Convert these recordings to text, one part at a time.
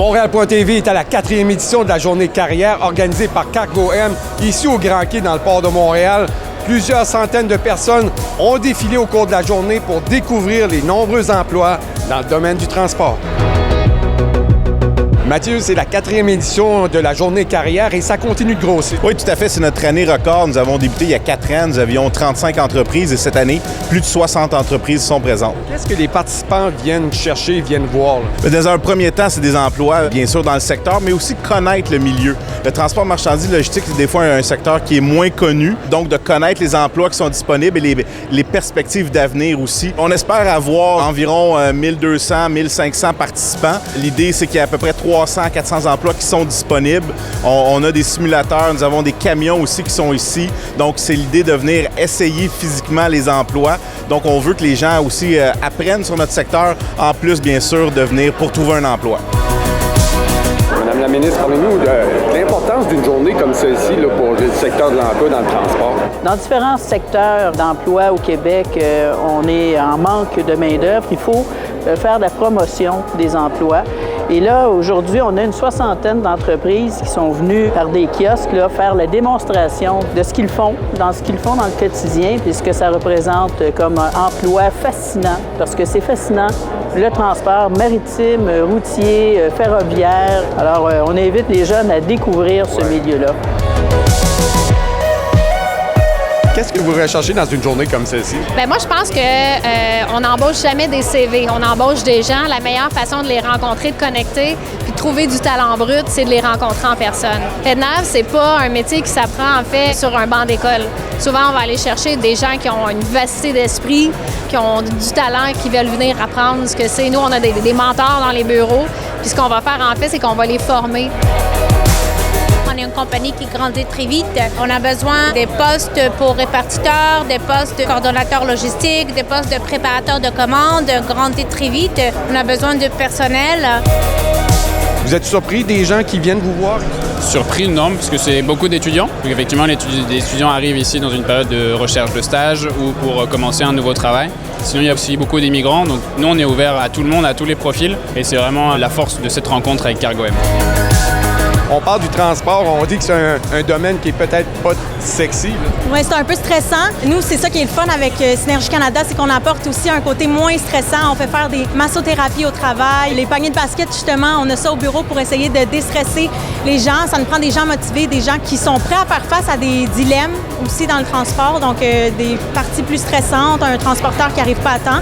Montréal.tv est à la 4e édition de la journée carrière organisée par Cargo M ici au Grand Quai dans le port de Montréal. Plusieurs centaines de personnes ont défilé au cours de la journée pour découvrir les nombreux emplois dans le domaine du transport. Mathieu, c'est la 4e édition de la journée carrière et ça continue de grossir. Oui, tout à fait. C'est notre année record. Nous avons débuté il y a 4 ans. Nous avions 35 entreprises et cette année, plus de 60 entreprises sont présentes. Qu'est-ce que les participants viennent chercher, viennent voir? Dans un premier temps, c'est des emplois, bien sûr, dans le secteur, mais aussi connaître le milieu. Le transport marchandises logistique, c'est des fois un secteur qui est moins connu. Donc, de connaître les emplois qui sont disponibles et les perspectives d'avenir aussi. On espère avoir environ 1200, 1500 participants. L'idée, c'est qu'il y a à peu près 300 à 400 emplois qui sont disponibles. On a des simulateurs, nous avons des camions aussi qui sont ici. Donc, c'est l'idée de venir essayer physiquement les emplois. Donc, on veut que les gens aussi apprennent sur notre secteur, en plus, bien sûr, de venir pour trouver un emploi. Madame la ministre, parlez-nous de l'importance d'une journée comme celle-ci pour le secteur de l'emploi dans le transport. Dans différents secteurs d'emploi au Québec, on est en manque de main-d'œuvre. Il faut faire de la promotion des emplois. Et là, aujourd'hui, on a une 60aine d'entreprises qui sont venues par des kiosques là, faire la démonstration de ce qu'ils font, dans le quotidien, puis ce que ça représente comme emploi fascinant, parce que c'est fascinant, le transport maritime, routier, ferroviaire. Alors, on invite les jeunes à découvrir ce milieu-là. Qu'est-ce que vous recherchez dans une journée comme celle-ci? Bien, moi, je pense qu'on n'embauche jamais des CV. On embauche des gens. La meilleure façon de les rencontrer, de connecter, puis de trouver du talent brut, c'est de les rencontrer en personne. FedNav, c'est pas un métier qui s'apprend, en fait, sur un banc d'école. Souvent, on va aller chercher des gens qui ont une vivacité d'esprit, qui ont du talent, qui veulent venir apprendre ce que c'est. Nous, on a des mentors dans les bureaux. Puis ce qu'on va faire, en fait, c'est qu'on va les former. On est une compagnie qui grandit très vite. On a besoin des postes pour répartiteurs, des postes de coordonnateurs logistiques, des postes de préparateurs de commandes. Grandit très vite. On a besoin de personnel. Vous êtes surpris des gens qui viennent vous voir? Surpris, non, parce que c'est beaucoup d'étudiants. Donc, effectivement, les étudiants arrivent ici dans une période de recherche de stage ou pour commencer un nouveau travail. Sinon, il y a aussi beaucoup d'immigrants. Donc, nous, on est ouvert à tout le monde, à tous les profils. Et c'est vraiment la force de cette rencontre avec Cargo M. On parle du transport, on dit que c'est un domaine qui est peut-être pas sexy. Oui, c'est un peu stressant. Nous, c'est ça qui est le fun avec Synergie Canada, c'est qu'on apporte aussi un côté moins stressant. On fait faire des massothérapies au travail. Les paniers de basket, justement, on a ça au bureau pour essayer de déstresser les gens. Ça nous prend des gens motivés, des gens qui sont prêts à faire face à des dilemmes aussi dans le transport. Donc, des parties plus stressantes, un transporteur qui n'arrive pas à temps.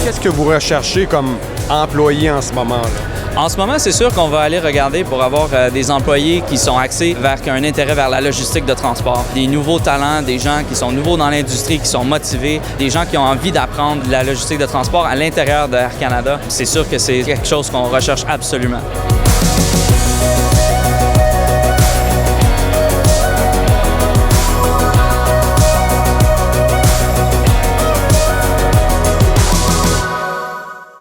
Qu'est-ce que vous recherchez comme employé en ce moment-là? En ce moment, c'est sûr qu'on va aller regarder pour avoir des employés qui sont axés vers un intérêt vers la logistique de transport. Des nouveaux talents, des gens qui sont nouveaux dans l'industrie, qui sont motivés, des gens qui ont envie d'apprendre la logistique de transport à l'intérieur de Air Canada. C'est sûr que c'est quelque chose qu'on recherche absolument.